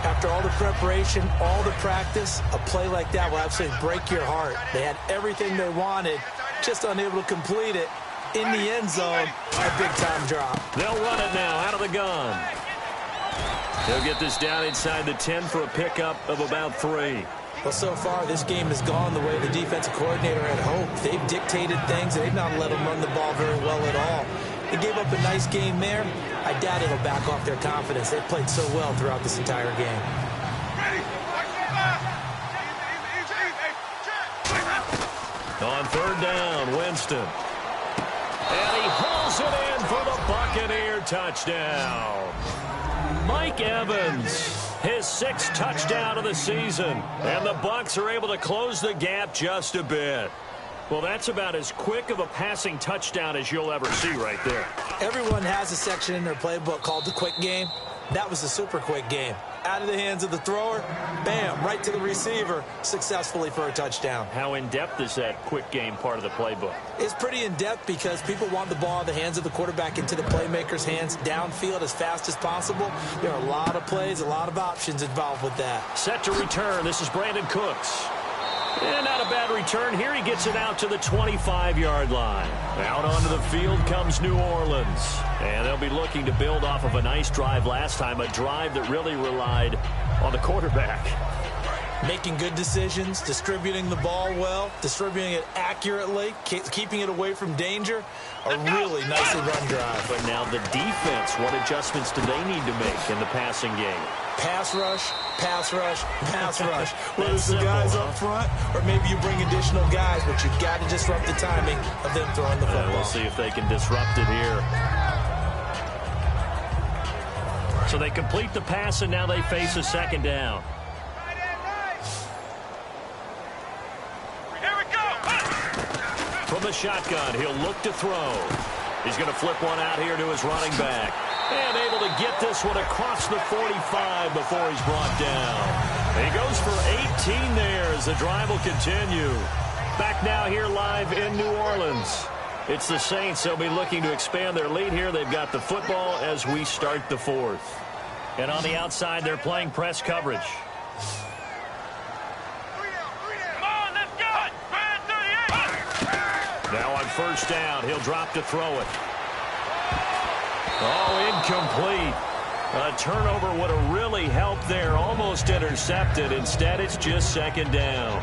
Speaker 3: After all the preparation, all the practice, a play like that will absolutely break your heart. They had everything they wanted, just unable to complete it. In the end zone, a big-time drop.
Speaker 2: They'll run it now out of the gun. They'll get this down inside the 10 for a pickup of about 3.
Speaker 3: Well, so far, this game has gone the way the defensive coordinator had hoped. They've dictated things. They've not let them run the ball very well at all. They gave up a nice game there. I doubt it'll back off their confidence. They've played so well throughout this entire game.
Speaker 2: On 3rd down, Winston. And he hauls it in for the Buccaneer touchdown. Mike Evans, his 6th touchdown of the season. And the Bucs are able to close the gap just a bit. Well, that's about as quick of a passing touchdown as you'll ever see right there.
Speaker 3: Everyone has a section in their playbook called the quick game. That was a super quick game. Out of the hands of the thrower, bam, right to the receiver, successfully for a touchdown.
Speaker 2: How in-depth is that quick game part of the playbook?
Speaker 3: It's pretty in-depth because people want the ball in the hands of the quarterback into the playmaker's hands downfield as fast as possible. There are a lot of plays, a lot of options involved with that.
Speaker 2: Set to return. This is Brandon Cooks. And not a bad return here. He gets it out to the 25-yard line. Out onto the field comes New Orleans. And they'll be looking to build off of a nice drive last time, a drive that really relied on the quarterback.
Speaker 3: Making good decisions, distributing the ball well, distributing it accurately, keeping it away from danger. A really nicely run drive.
Speaker 2: But now the defense, what adjustments do they need to make in the passing game?
Speaker 3: Pass rush, pass rush, pass rush. Whether it's the guys up front or maybe you bring additional guys, but you've got to disrupt the timing of them throwing the football.
Speaker 2: We'll see if they can disrupt it here. So they complete the pass, and now they face a 2nd down.
Speaker 4: Here we go.
Speaker 2: From the shotgun, he'll look to throw. He's going to flip one out here to his running back. And able to get this one across the 45 before he's brought down. He goes for 18 there as the drive will continue. Back now here live in New Orleans. It's the Saints. They'll be looking to expand their lead here. They've got the football as we start the 4th. And on the outside, they're playing press coverage.
Speaker 4: Come on, let's go. 38.
Speaker 2: Now on 1st down, he'll drop to throw it. Oh, incomplete. A turnover would have really helped there. Almost intercepted. Instead, it's just 2nd down.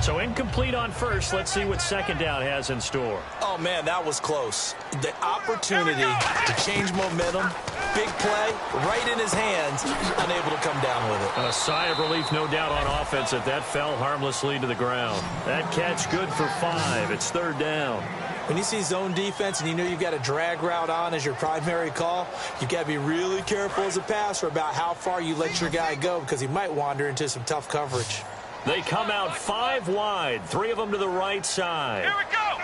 Speaker 2: So incomplete on 1st. Let's see what 2nd down has in store.
Speaker 3: Oh, man, that was close. The opportunity to change momentum, big play, right in his hands, unable to come down with it.
Speaker 2: A sigh of relief, no doubt, on offense that fell harmlessly to the ground. That catch good for 5. It's 3rd down.
Speaker 3: When you see zone defense and you know you've got a drag route on as your primary call, you've got to be really careful as a passer about how far you let your guy go because he might wander into some tough coverage.
Speaker 2: They come out 5 wide, 3 of them to the right side.
Speaker 4: Here we go.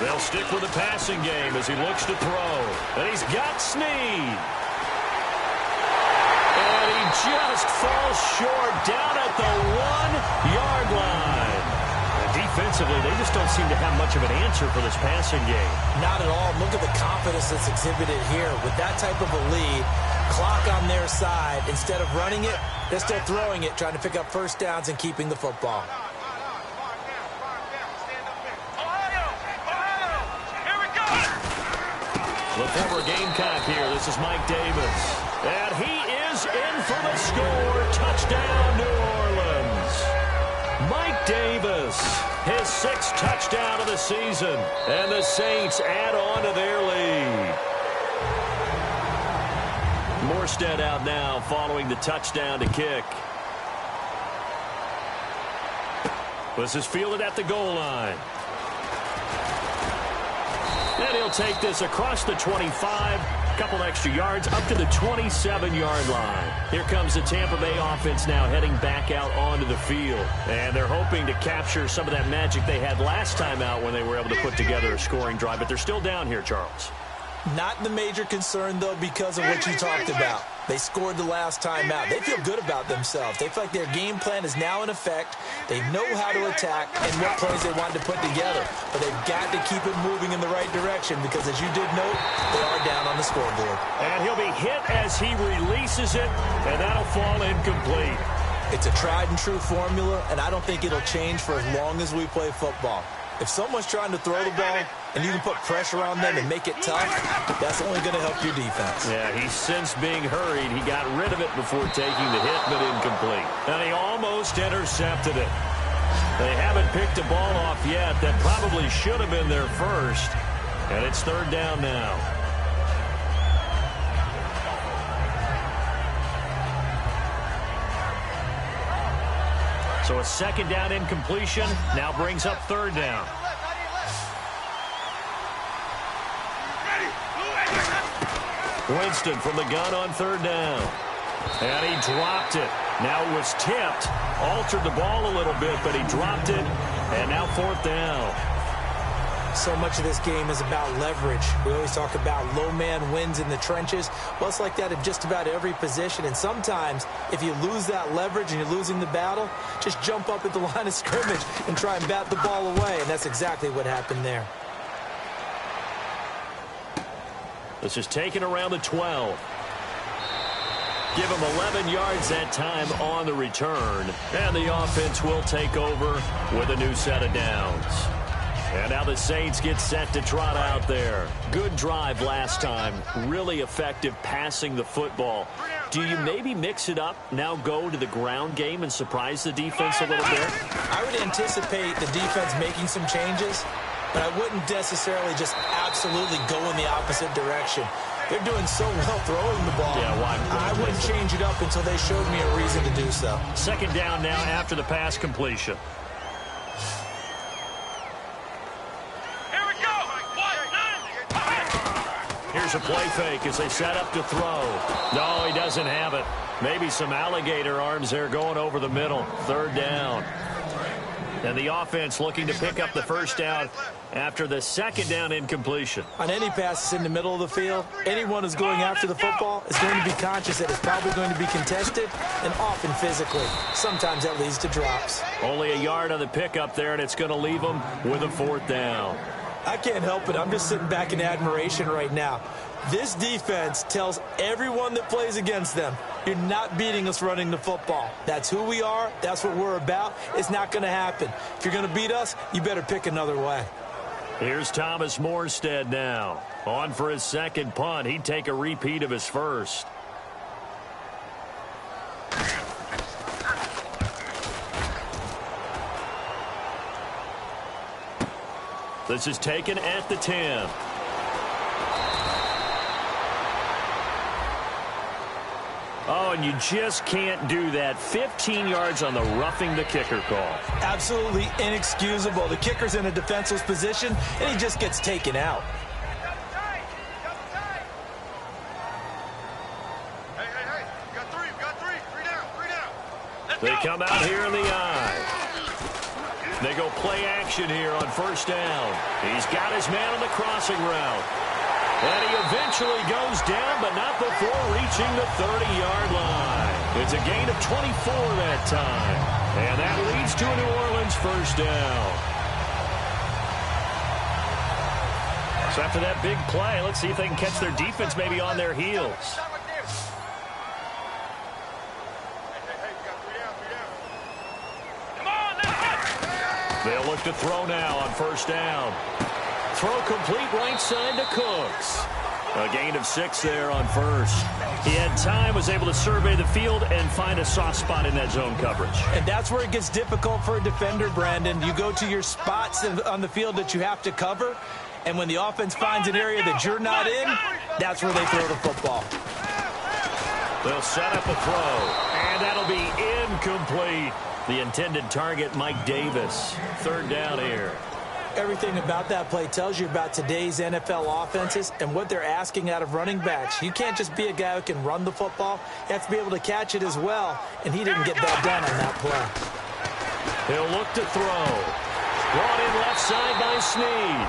Speaker 2: They'll stick with the passing game as he looks to throw. And he's got Snead. And he just falls short down at the 1-yard line. Defensively, they just don't seem to have much of an answer for this passing game.
Speaker 3: Not at all. Look at the confidence that's exhibited here. With that type of a lead, clock on their side, instead of running it, they're still throwing it, trying to pick up 1st downs and keeping the football.
Speaker 2: The former Gamecock here. This is Mike Davis. And he is in for the score. Touchdown, New Orleans. Mike Davis, his 6th touchdown of the season. And the Saints add on to their lead. Morstead out now following the touchdown to kick. This is fielded at the goal line. And he'll take this across the 25, a couple extra yards, up to the 27-yard line. Here comes the Tampa Bay offense now heading back out onto the field. And they're hoping to capture some of that magic they had last time out when they were able to put together a scoring drive. But they're still down here, Charles.
Speaker 3: Not the major concern, though, because of what you talked about. They scored the last time out. They feel good about themselves. They feel like their game plan is now in effect. They know how to attack and what plays they want to put together. But they've got to keep it moving in the right direction because, as you did note, they are down on the scoreboard.
Speaker 2: And he'll be hit as he releases it, and that'll fall incomplete.
Speaker 3: It's a tried-and-true formula, and I don't think it'll change for as long as we play football. If someone's trying to throw the ball and you can put pressure on them and make it tough, that's only going to help your defense.
Speaker 2: Yeah, he's since being hurried. He got rid of it before taking the hit, but incomplete. And he almost intercepted it. They haven't picked a ball off yet. That probably should have been their first. And it's 3rd down now. So a 2nd down incompletion now brings up 3rd down. Winston from the gun on 3rd down. And he dropped it. Now it was tipped. Altered the ball a little bit, but he dropped it. And now 4th down.
Speaker 3: So much of this game is about leverage. We always talk about low man wins in the trenches. Well, it's like that in just about every position. And sometimes, if you lose that leverage and you're losing the battle, just jump up at the line of scrimmage and try and bat the ball away. And that's exactly what happened there.
Speaker 2: This is taken around the 12. Give him 11 yards that time on the return. And the offense will take over with a new set of downs. And now the Saints get set to trot out there. Good drive last time. Really effective passing the football. Do you maybe mix it up, now go to the ground game and surprise the defense a little bit?
Speaker 3: I would anticipate the defense making some changes, but I wouldn't necessarily just absolutely go in the opposite direction. They're doing so well throwing the ball.
Speaker 2: Yeah,
Speaker 3: I wouldn't change it up until they showed me a reason to do so.
Speaker 2: 2nd down now after the pass completion. Here's a play fake as they set up to throw. No, he doesn't have it. Maybe some alligator arms there going over the middle. 3rd down. And the offense looking to pick up the 1st down after the 2nd down incompletion.
Speaker 3: On any passes in the middle of the field, anyone who's going after the football is going to be conscious that it's probably going to be contested and often physically. Sometimes that leads to drops.
Speaker 2: Only a yard on the pickup there, and it's going to leave them with a 4th down.
Speaker 3: I can't help it. I'm just sitting back in admiration right now. This defense tells everyone that plays against them, you're not beating us running the football. That's who we are. That's what we're about. It's not going to happen. If you're going to beat us, you better pick another way.
Speaker 2: Here's Thomas Morstead now. On for his 2nd punt. He'd take a repeat of his 1st. This is taken at the 10. Oh, and you just can't do that. 15 yards on the roughing the kicker call.
Speaker 3: Absolutely inexcusable. The kicker's in a defenseless position, and he just gets taken out.
Speaker 4: Hey, you got three. Three down.
Speaker 2: They come out here in the eye. They go play action here on 1st down. He's got his man on the crossing route. And he eventually goes down, but not before reaching the 30-yard line. It's a gain of 24 that time. And that leads to a New Orleans 1st down. So after that big play, let's see if they can catch their defense maybe on their heels. They'll look to throw now on 1st down. Throw complete right side to Cooks. A gain of 6 there on first. He had time, was able to survey the field and find a soft spot in that zone coverage.
Speaker 3: And that's where it gets difficult for a defender, Brandon. You go to your spots on the field that you have to cover, and when the offense finds an area that you're not in, that's where they throw the football.
Speaker 2: They'll set up a throw, and that'll be incomplete. The intended target, Mike Davis. 3rd down here.
Speaker 3: Everything about that play tells you about today's NFL offenses and what they're asking out of running backs. You can't just be a guy who can run the football. You have to be able to catch it as well, and he didn't get that done on that play.
Speaker 2: He'll look to throw. Brought in left side by Snead.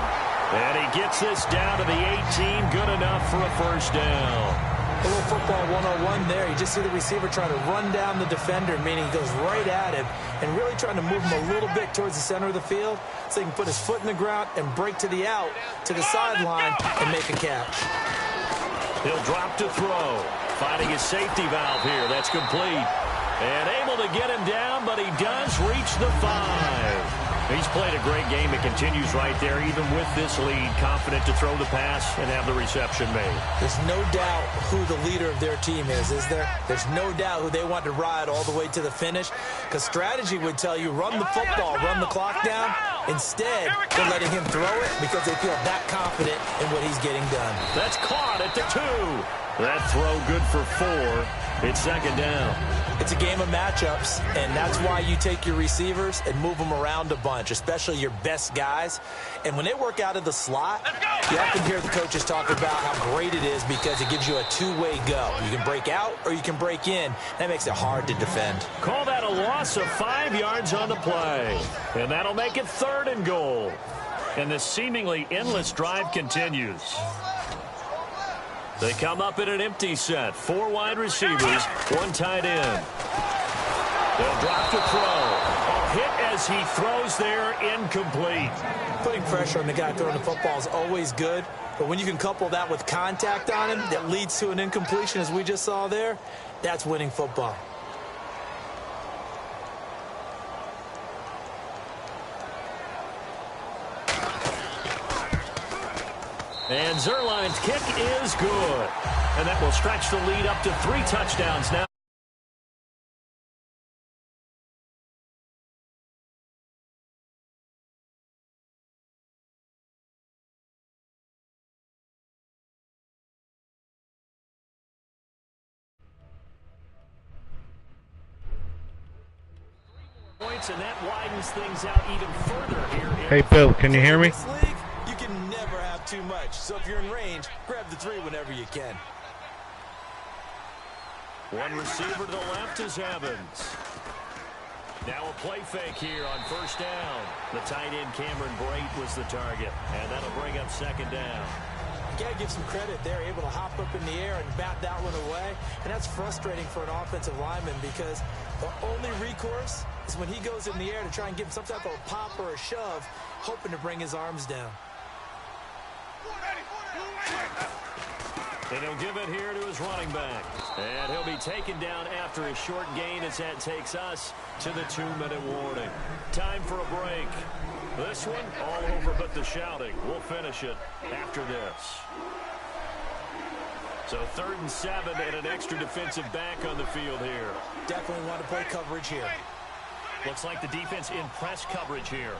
Speaker 2: And he gets this down to the 18. Good enough for a first down.
Speaker 3: A little football 101 there. You just see the receiver trying to run down the defender, meaning he goes right at him and really trying to move him a little bit towards the center of the field so he can put his foot in the ground and break to the out, to the sideline, and make a catch.
Speaker 2: He'll drop to throw. Finding his safety valve here. That's complete. And able to get him down, but he does reach the 5. He's played a great game. It continues right there, even with this lead. Confident to throw the pass and have the reception made.
Speaker 3: There's no doubt who the leader of their team is there? There's no doubt who they want to ride all the way to the finish. Because strategy would tell you, run the football, run the clock down. Instead, they're letting him throw it because they feel that confident in what he's getting done.
Speaker 2: That's caught at the 2. That throw good for 4. It's 2nd down.
Speaker 3: It's a game of matchups, and that's why you take your receivers and move them around a bunch, especially your best guys. And when they work out of the slot, you often hear the coaches talk about how great it is because it gives you a two-way go. You can break out or you can break in. That makes it hard to defend.
Speaker 2: Call that a loss of 5 yards on the play. And that'll make it 3rd and goal. And the seemingly endless drive continues. They come up in an empty set. 4 wide receivers, 1 tight end. They'll drop to throw. A hit as he throws there, incomplete.
Speaker 3: Putting pressure on the guy throwing the football is always good, but when you can couple that with contact on him that leads to an incompletion, as we just saw there, that's winning football.
Speaker 2: And Zerline's kick is good. And that will stretch the lead up to 3 touchdowns now. Points, and that widens things out even further here.
Speaker 5: Hey, Bill, can you hear me?
Speaker 3: You can never have too much. So if you're in range, grab the 3 whenever you can.
Speaker 2: One receiver to the left is Evans. Now a play fake here on 1st down. The tight end Cameron Brate was the target, and that'll bring up 2nd down.
Speaker 3: You got to give some credit. They're able to hop up in the air and bat that one away, and that's frustrating for an offensive lineman because the only recourse is when he goes in the air to try and give some type of a pop or a shove, hoping to bring his arms down.
Speaker 2: And he'll give it here to his running back. And he'll be taken down after a short gain as that takes us to the 2-minute warning. Time for a break. This one, all over but the shouting. We'll finish it after this. So 3rd and 7 and an extra defensive back on the field here.
Speaker 3: Definitely want to play coverage here.
Speaker 2: Looks like the defense in press coverage here.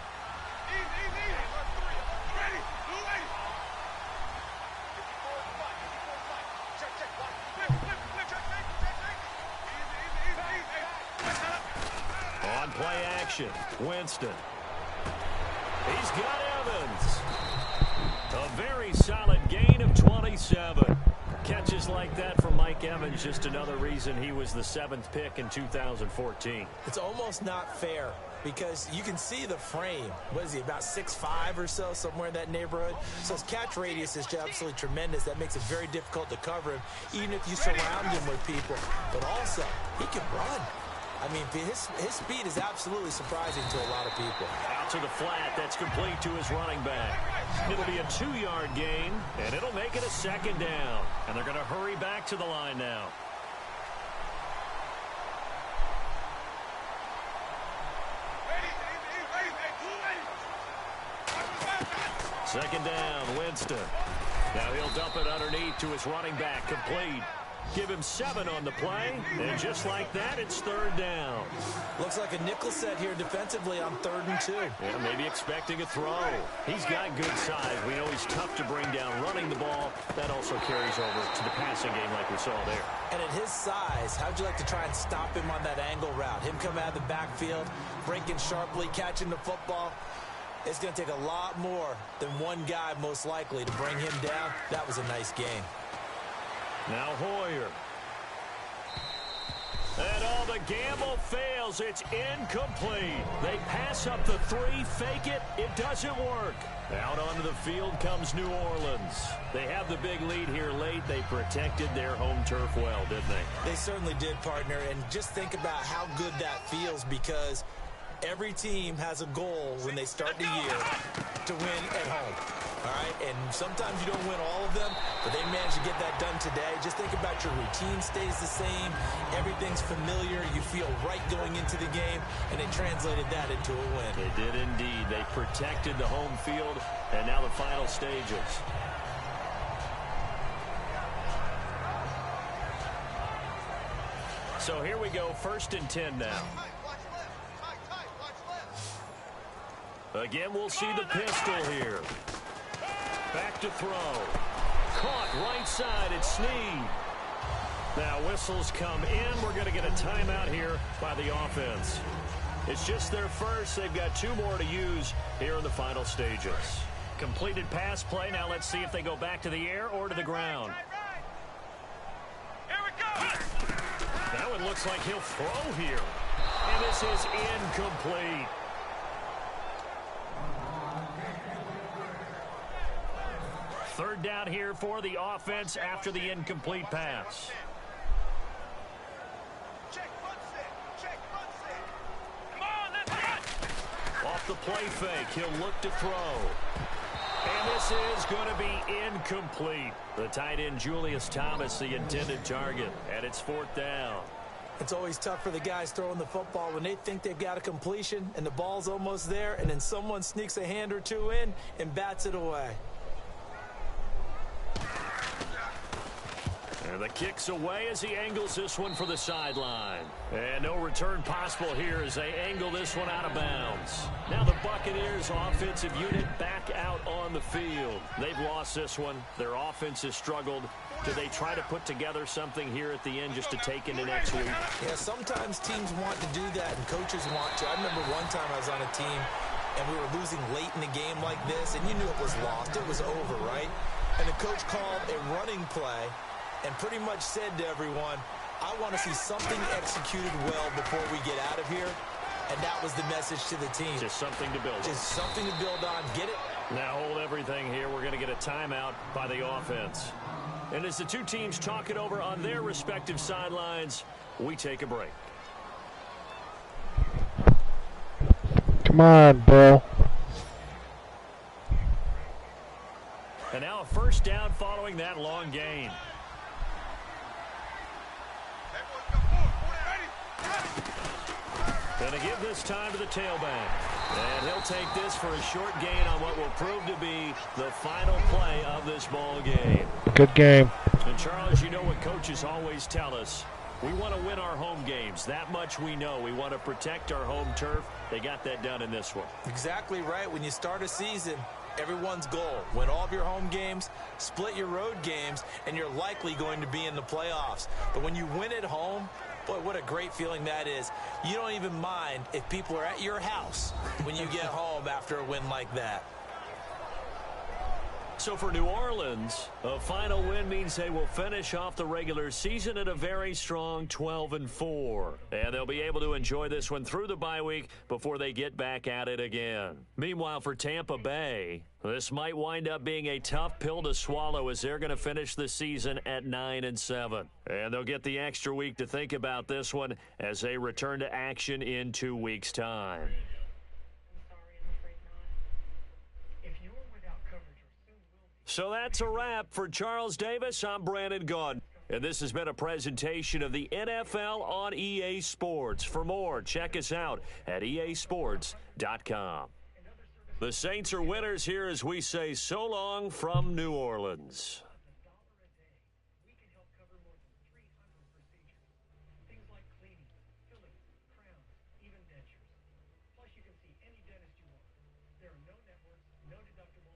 Speaker 2: On play action, Winston. He's got Evans. A very solid gain of 27. Catches like that from Mike Evans, just another reason he was the 7th pick in 2014.
Speaker 3: It's almost not fair because you can see the frame. What is he, about 6'5" or so, somewhere in that neighborhood? So his catch radius is just absolutely tremendous. That makes it very difficult to cover him, even if you surround him with people. But also, he can run. I mean, his speed is absolutely surprising to a lot of people.
Speaker 2: Out to the flat. That's complete to his running back. It'll be a 2-yard gain, and it'll make it a 2nd down. And they're going to hurry back to the line now. Second down, Winston. Now he'll dump it underneath to his running back, complete. Give him 7 on the play, and just like that, it's 3rd down.
Speaker 3: Looks like a nickel set here defensively on 3rd and 2.
Speaker 2: Yeah, maybe expecting a throw. He's got good size. We know he's tough to bring down running the ball. That also carries over to the passing game like we saw there.
Speaker 3: And at his size, how'd you like to try and stop him on that angle route? Him come out of the backfield, breaking sharply, catching the football. It's going to take a lot more than one guy, most likely, to bring him down. That was a nice game.
Speaker 2: Now Hoyer. And all the gamble fails. It's incomplete. They pass up the 3, fake it. It doesn't work. Out onto the field comes New Orleans. They have the big lead here late. They protected their home turf well, didn't they?
Speaker 3: They certainly did, partner. And just think about how good that feels, because every team has a goal when they start the year to win at home. All right, and sometimes you don't win all of them, but they managed to get that done today. Just think about your routine stays the same. Everything's familiar. You feel right going into the game, and they translated that into a win.
Speaker 2: They did indeed. They protected the home field, and now the final stages. So here we go, 1st and 10 now. Again, we'll see the pistol here. Back to throw. Caught right side. It's Snead. Now whistles come in. We're going to get a timeout here by the offense. It's just their first. They've got 2 more to use here in the final stages. Completed pass play. Now let's see if they go back to the air or to the ground.
Speaker 4: Here we go.
Speaker 2: Now it looks like he'll throw here. And this is incomplete. Third down here for the offense after the incomplete pass.
Speaker 4: Come on, let's go.
Speaker 2: Off the play fake, he'll look to throw. And this is going to be incomplete. The tight end, Julius Thomas, the intended target. And it's 4th down.
Speaker 3: It's always tough for the guys throwing the football when they think they've got a completion and the ball's almost there, and then someone sneaks a hand or 2 in and bats it away.
Speaker 2: And the kick's away as he angles this one for the sideline. And no return possible here as they angle this one out of bounds. Now the Buccaneers offensive unit back out on the field. They've lost this one. Their offense has struggled. Do they try to put together something here at the end just to take into next week?
Speaker 3: Yeah, sometimes teams want to do that and coaches want to. I remember one time I was on a team and we were losing late in the game like this, and you knew it was lost. It was over, right? And the coach called a running play and pretty much said to everyone, I want to see something executed well before we get out of here. And that was the message to the team.
Speaker 2: Just something to build on.
Speaker 3: Just something to build on. Get it?
Speaker 2: Now hold everything here. We're going to get a timeout by the offense. And as the 2 teams talk it over on their respective sidelines, we take a break.
Speaker 5: Come on, Bill.
Speaker 2: And now a 1st down following that long gain. Going to give this time to the tailback. And he'll take this for a short gain on what will prove to be the final play of this ball game.
Speaker 5: Good game.
Speaker 2: And Charles, you know what coaches always tell us. We want to win our home games. That much we know. We want to protect our home turf. They got that done in this one.
Speaker 3: Exactly right. When you start a season, everyone's goal: win all of your home games, split your road games, and you're likely going to be in the playoffs. But when you win at home, boy, what a great feeling that is. You don't even mind if people are at your house when you get home after a win like that.
Speaker 2: So for New Orleans, a final win means they will finish off the regular season at a very strong 12-4. And they'll be able to enjoy this one through the bye week before they get back at it again. Meanwhile, for Tampa Bay, this might wind up being a tough pill to swallow as they're going to finish the season at 9-7. And they'll get the extra week to think about this one as they return to action in 2 weeks' time. So that's a wrap. For Charles Davis, I'm Brandon Gaudin. And this has been a presentation of the NFL on EA Sports. For more, check us out at easports.com. The Saints are winners here as we say so long from New Orleans.
Speaker 6: We can help cover more than 300 procedures. Things like cleaning, fillings, crowns, even dentures. Plus, you can see any dentist you want. There are no networks, no deductibles,